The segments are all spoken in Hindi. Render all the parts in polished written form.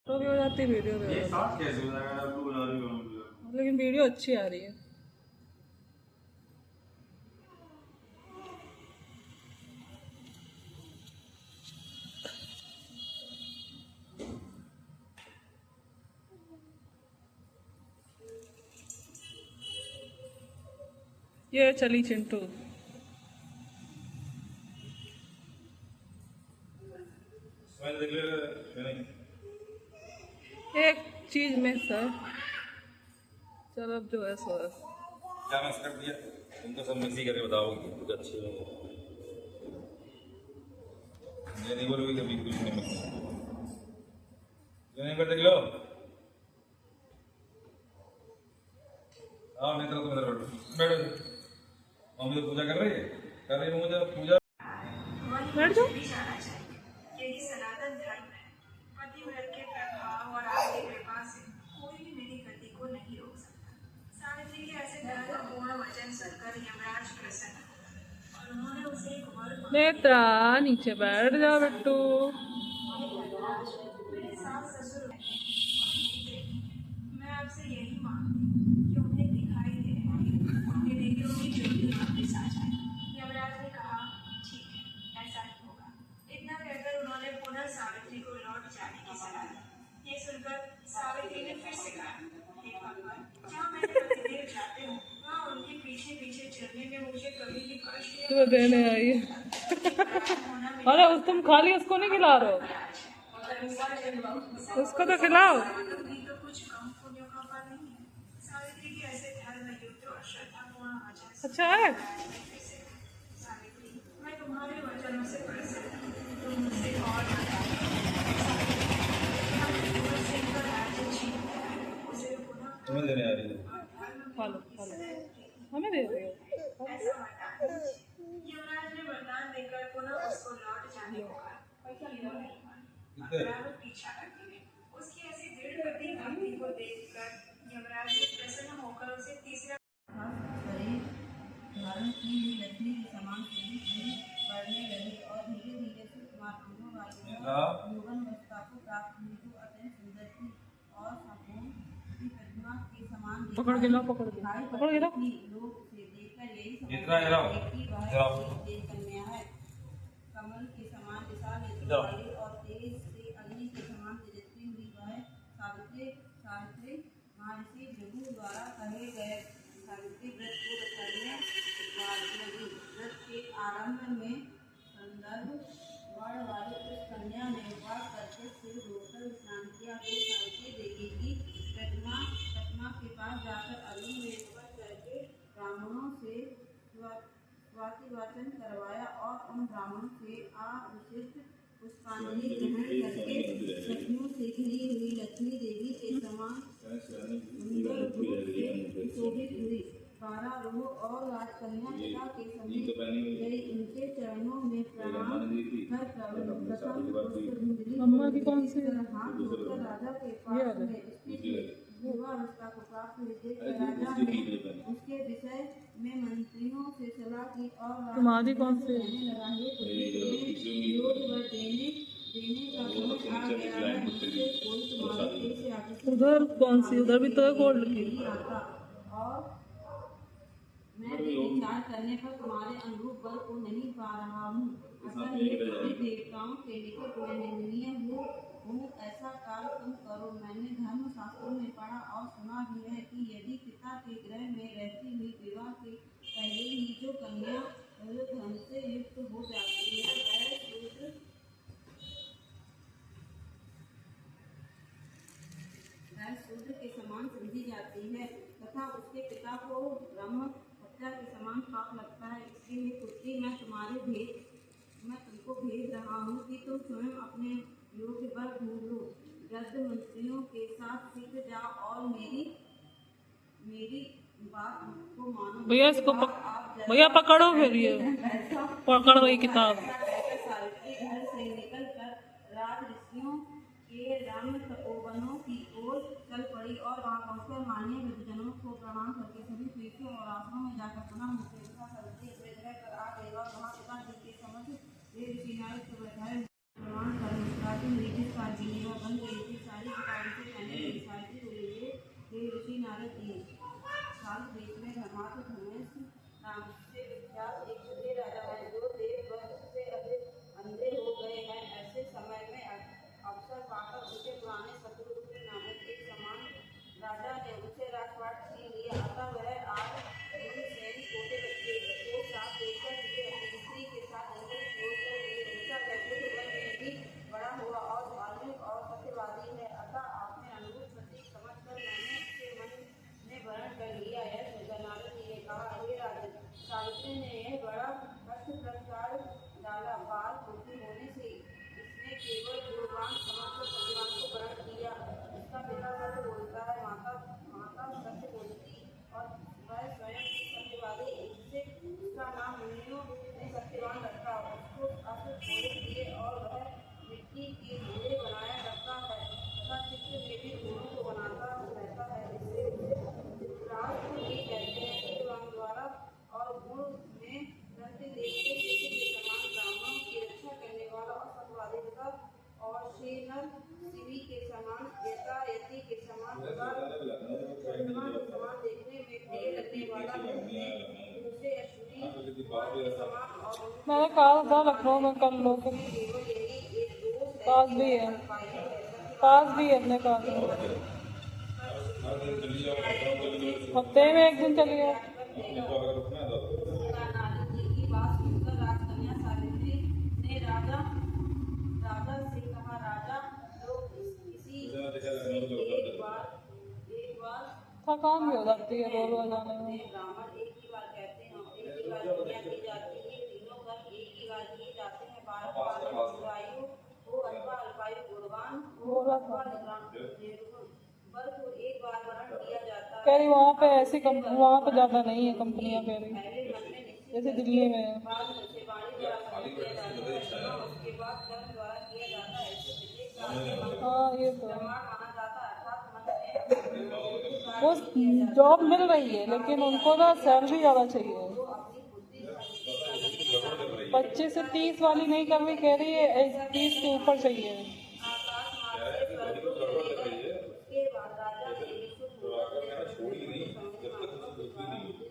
तो भी हो जाती है, वीडियो भी हो जाती है, लेकिन वीडियो अच्छी आ रही है। ये चली चिंटू। एक चीज में सर, चलो अब जो है सो क्या मिक्स कर दिया? तुम तो सब मिक्स ही करके बताओगे कुछ अच्छे हो। ये नहीं बोलोगे कभी कुछ नहीं मिक्स नहीं कर। देख लो आओ नहीं तो तुम इधर बैठो। मम्मी तो पूजा कर रही है, मुझे पूजा। बैठ जाओ। यही सनातन धर्म है। पतिव्रत के प्रभाव और आपकी कृपा से कोई भी मेरी गति को नहीं रोक सकता। सावित्री के ऐसे धर्मपूर्ण वचन सुनकर यमराज प्रसन्न हुए और उन्होंने उसे एक वर नेत्रा नीचे बैठ जाओ बिट्टू। मेरे सास ससुर मैं आपसे यही मांगती हूँ कि उन्हें दिखाई दे रहे हैं उनके नेत्रों की ज्योति वापस आ जाए। यमराज ने कहा ठीक है, ऐसा ही होगा। इतना कहकर उन्होंने पुनः सावित्री को लौट जाने की सलाह दी। ये सुनकर सावित्री ने फिर से कहा, हे भगवान, जहाँ मेरे पतिदेव जाते हो वहाँ उनके पीछे पीछे चलने में मुझे कभी भी कष्ट या तो देने आई है। अरे उस तुम खाली उसको नहीं खिला रहे हो, उसको तो खिलाओ। तो कुछ कम पुण्यों का फल नहीं है। सावित्री के ऐसे धर्म युक्त और श्रद्धापूर्ण वचन अच्छा है। सावित्री, मैं तुम्हारे वचनों से प्रसन्न हूँ। तुम मुझसे और तुम्हें देने आ रही है। खा लो हमें दे रही हो। ऐसा वरदान दीजिए। यमराज ने वरदान देकर पुनः उसको लौट जाने को कहा। बराबर पीछा करती रही। उसकी ऐसी दृढ़ भक्ति को देखकर यमराज ने प्रसन्न होकर उसे तीसरा धारण की हुई लक्ष्मी के समान बढ़ने लगी और धीरे धीरे सुकुमार अंगों वाली यौवन अवस्था को प्राप्त हुई, जो अत्यंत सुंदर थी और संपूर्ण की प्रतिमा के समान पकड़ के लो, पकड़ के लो। लोग उसे देखकर यही समझते कि वह एक कन्या है। कमल के समान विशाल नेत्र वाली और तेज से अग्नि के समान तेजस्वी हुई वह सावित्री महर्षि भृगु द्वारा कहे गए सावित्री व्रत को करने लगी। व्रत के आरंभ में संदर्भ वर्ण वाली उस कन्या ने उपवास करके सिर धोकर स्नान किया। तो सावित्री देवी की प्रतिमा के पास जाकर अग्नि में करके ब्राह्मणों से स्वातिवाचन करवाया और उन ब्राह्मणों से अविशिष्ट पुष्पांजलि ग्रहण करके लक्ष्मियों से घिरी हुई लक्ष्मी देवी के समान शोभित हुई। 12 रोह और राजकन्या पिता के समीप गई। इनके चरणों में प्रणाम कर अम्मा की कौन सी हाथ धोकर राजा के पास में युवावस्था को प्राप्त हुई देखकर राजा ने उसके विषय में मंत्रियों से सलाह की और तुम्हारी कौन सी योग वर देने का समय आ गया है। मुझसे कोई तुम्हारे देश से आगे उधर कौन सी, उधर भी तो है गोल्ड की। आता और मैं भी विचार करने पर तुम्हारे अनुरूप बल को नहीं पा रहा हूँ। अतः देवताओं के निकट मैं निंदनीय हूँ। ऐसा कार्य तुम करो। मैंने धर्म शास्त्रों में पढ़ा और सुना भी है कि यदि पिता के गृह में रहती हुई विवाह के पहले ही जो कन्या धर्म से युक्त हो जाती है वह शूद्र के समान समझी जाती है तथा उसके पिता को ब्रह्म हत्या के समान पाप लगता है। इसलिए पुत्री मैं तुमको भेज रहा हूँ कि तुम स्वयं अपने योग्य वर ढूंढ लो। वृद्ध मंत्रियों के साथ सीख जाओ और मेरी बात को मानो। भैया इसको भैया पकड़ो, फिर ये पकड़ गई किताब। सावित्री घर से निकलकर राज ऋषियों के रम्य तपोवनों की ओर चल पड़ी और वहां पहुंचकर माननीय वृद्धजनों को प्रणाम करके सभी तीर्थों और आश्रमों में जाकर पुनः मुझे सावित्री अपने जगह पर आ गई और वहां पिताजी के समझ वे ऋषि नायक को बैठाए प्रणाम कर मुस्कुराती हुई जिस काल की बन गई थी सारी राजा ने उसे राजपाट छीन लिया। अतः वह आठ सेन छोटे बच्चे को साथ लेकर उसे अपनी स्त्री के साथ जंगल की ओर चल दिए। उसका व्यक्तित्व मन में भी बड़ा हुआ और धार्मिक और सत्यवादी है। अतः आपने अनुरूप प्रतीक समझकर मैंने उसे मन में वरण कर लिया। यह सुनकर नारद जी ने कहा, हे राजन, सावित्री ने यह बड़ा कष्ट प्रचार डाला। बाल बुद्धि होने से इसने केवल गुणवान समझकर सत्यवान को वरण किया। इसका पिता सत्य बोलता है, माता सत्य बोलती और वह स्वयं भी सत्यवादी। इससे उसका नाम मुनियों ने सत्यवान रखा। उसको अस्त्र थोड़े दिए और वह मिट्टी के घोड़े बनाया करता है तथा चित्र में भी घोड़ों को बनाता रहता है। इससे चित्रार्थ भी कहते हैं। सत्यवान द्वारा और गुण में नृत्य देखते जैसे के समान, ब्राह्मणों की रक्षा करने वाला और सत्यवादी तथा और शेनर सिमी के समान, यति के समान तथा चंद्रमा के समान देखने में प्रिय लगने वाला, दूसरे अश्विनी के समान और मैंने कहा था लखनऊ में कर लो, केवल यही एक दोष पास भी है, पास भी है अपने पास। हफ्ते में एक दिन चलिए। नारद जी की बात सुनकर राजकन्या सावित्री ने राजा से कहा, राजा लोग किसी एक बार थकान भी हो जाती है रोज रोज आने में। ब्राह्मण एक ही बार कहते हैं, एक ही बार कन्या दी जाती है। तीनों घर एक ही बार दिए जाते हैं। बालक हो अथवा अल्पायु गुणवान हो अथवा निर्गुण, वर को एक बार वरण दिया जाता है। कह रही वहाँ पे ऐसी वहाँ पे ज्यादा नहीं है कंपनियां, कह रही पहले मन में निश्चित जैसे दिल्ली में है। बाद से वाणी द्वारा खत्म किया जाता है, उसके बाद कर्म द्वारा किया जाता है। ऐसे प्रत्येक साल में मन हाँ ये तो है। प्रमाण माना जाता है। अर्थात मन में वो जॉब मिल रही है लेकिन उनको ना सैलरी ज्यादा चाहिए। अपनी बुद्धि 25 से 30 वाली नहीं कर रही, कह रही है 30 के ऊपर चाहिए। आकाश मार्ग से स्वर्ग को लेकर उसके बाद राजा ने विश्व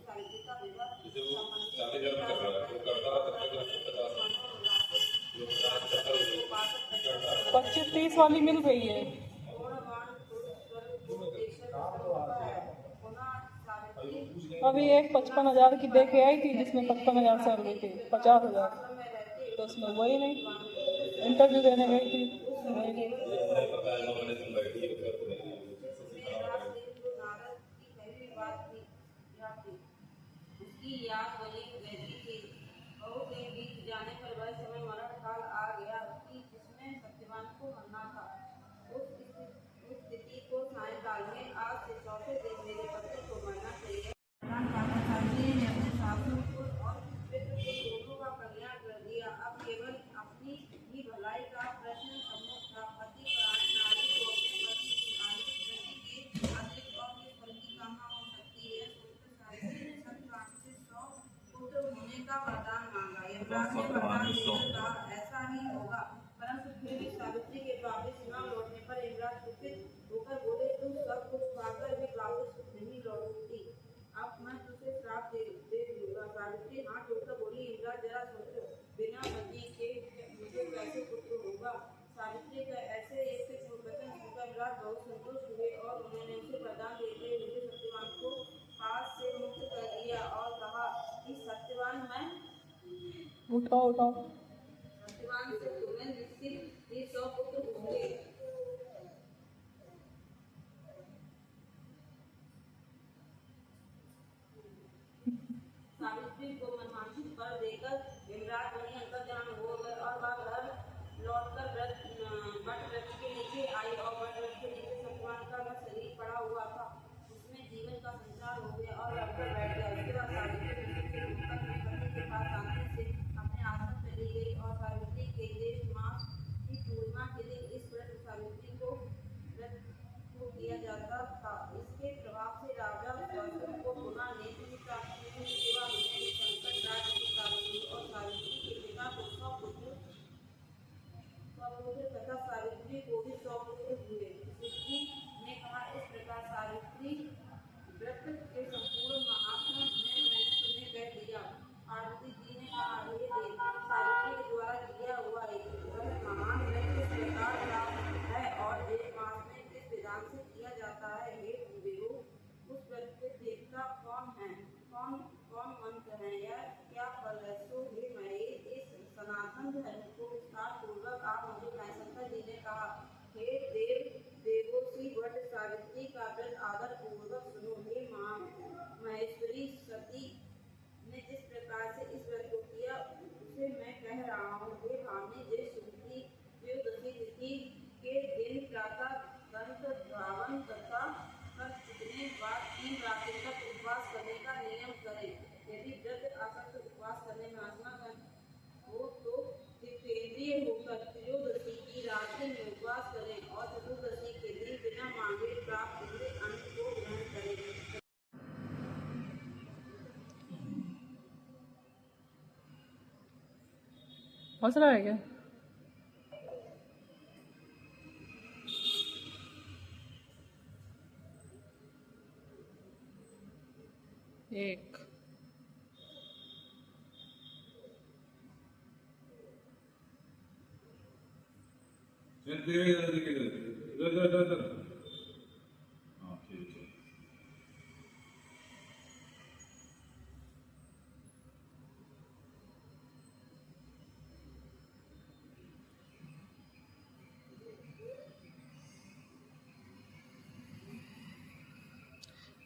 सावित्री का विवाह संबंधी 25-30 वाली मिल रही है। अभी एक 55,000 की दे के आई थी जिसमें 55,000 सैलरी थी, 50,000 तो उसमें वही नहीं। इंटरव्यू देने गई थी वही नहीं। उसकी याद बनी रहती थी। बहुत दिन बीत जाने पर वह समय मरण काल आ गया जिसमें सत्यवान को मरना था। उस स्थिति को सायंकाल में आज से चौथे दिन मेरे पति को मरना चाहिए। सावित्री ने अपने सासू को और पितृ को दोनों का कल्याण कर दिया। अब केवल अपनी ही भलाई का प्रश्न सम्मुख था। पति परायण नारी को अपने पति की आयु वृद्धि के अतिरिक्त और किस फल की कामना हो सकती है। सावित्री ने सत्यवान से 100 पुत्र होने का वरदान मांगा। यमराज ने वरदान देकर कहा, ऐसा ही होगा। परंतु फिर भी सावित्री के वापस न लौटने पर यमराज दुखित होकर बोले, तुम सब कुछ पाकर भी वापस नहीं लौटती, अब मैं तुझे श्राप दे दूंगा। सावित्री हाथ जोड़कर बोली, यमराज जरा सोचो, बिना पति के मुझे कैसे पुत्र होगा। सावित्री का ऐसे एक वचन सुनकर यमराज बहुत संतुष्ट हुए और उन्होंने उसे वरदान देते हुए सत्यवान को पास से मुक्त कर दिया और कहा कि सत्यवान मैं उठाओ सत्यवान से तुम्हें निश्चित ही 100 पुत्र होंगे। सावित्री को मनमांसिक वर देकर यमराज वहीं अंतर्धान हो गए और वह घर लौटकर वट वृक्ष के नीचे आई और वट वृक्ष के नीचे सत्यवान का वह शरीर पड़ा हुआ था। उसमें जीवन का संचार हो गया और लड़कर बैठ गया। उसके बाद सावित्री अपने पति के पास शांति से अपने आश्रम चली गई और सावित्री के ज्येष्ठ मास की पूर्णिमा के दिन इस व्रत सावित्री को किया जाता था। इसके प्रभाव से राजा को पुनः नेत्र की प्राप्ति हुई। सेवा मिलने में संकट राज्य की प्राप्ति और सावित्री के पिता को हंस रहा है क्या? एक इधर हाँ ठीक है।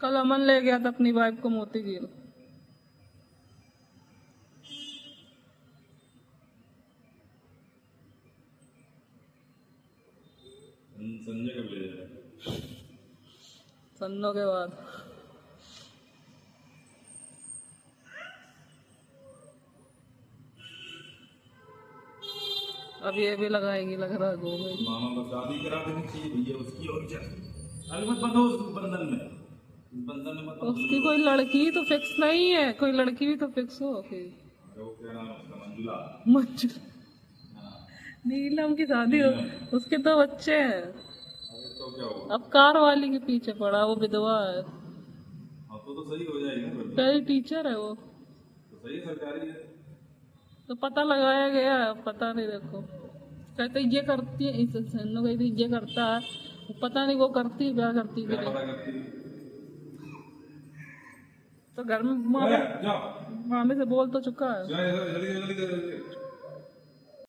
कल अमन ले गया था अपनी वाइफ को मोती झील। संजय कब ले जाएगा? सन्नों के बाद। अब ये भी लगाएगी, लग रहा है गो गई। मामा को शादी करा देनी चाहिए भैया उसकी, और क्या? अभी मत बंधो उस बंधन में, बंधन में मत बंधो। उसकी कोई लड़की तो फिक्स नहीं है, कोई लड़की भी तो फिक्स हो फिर। वो क्या नाम है उसका? मंजुला। मंजू नीलम की शादी हो, उसके दो बच्चे हैं। अरे तो क्या होगा? अब कार वाली के पीछे पड़ा, वो विधवा है। हाँ तो सही हो जाएगी ना। कई टीचर है वो, तो सही सरकारी है। तो पता लगाया गया है, पता नहीं। देखो कहते ये करती है, इस सन्नो कहती ये करता है, पता नहीं वो करती है क्या करती है कि क्या नहीं। पता करती है? तो घर में जाओ मामे से बोल तो चुका है। जल्दी जल्दी जल्दी जल्दी।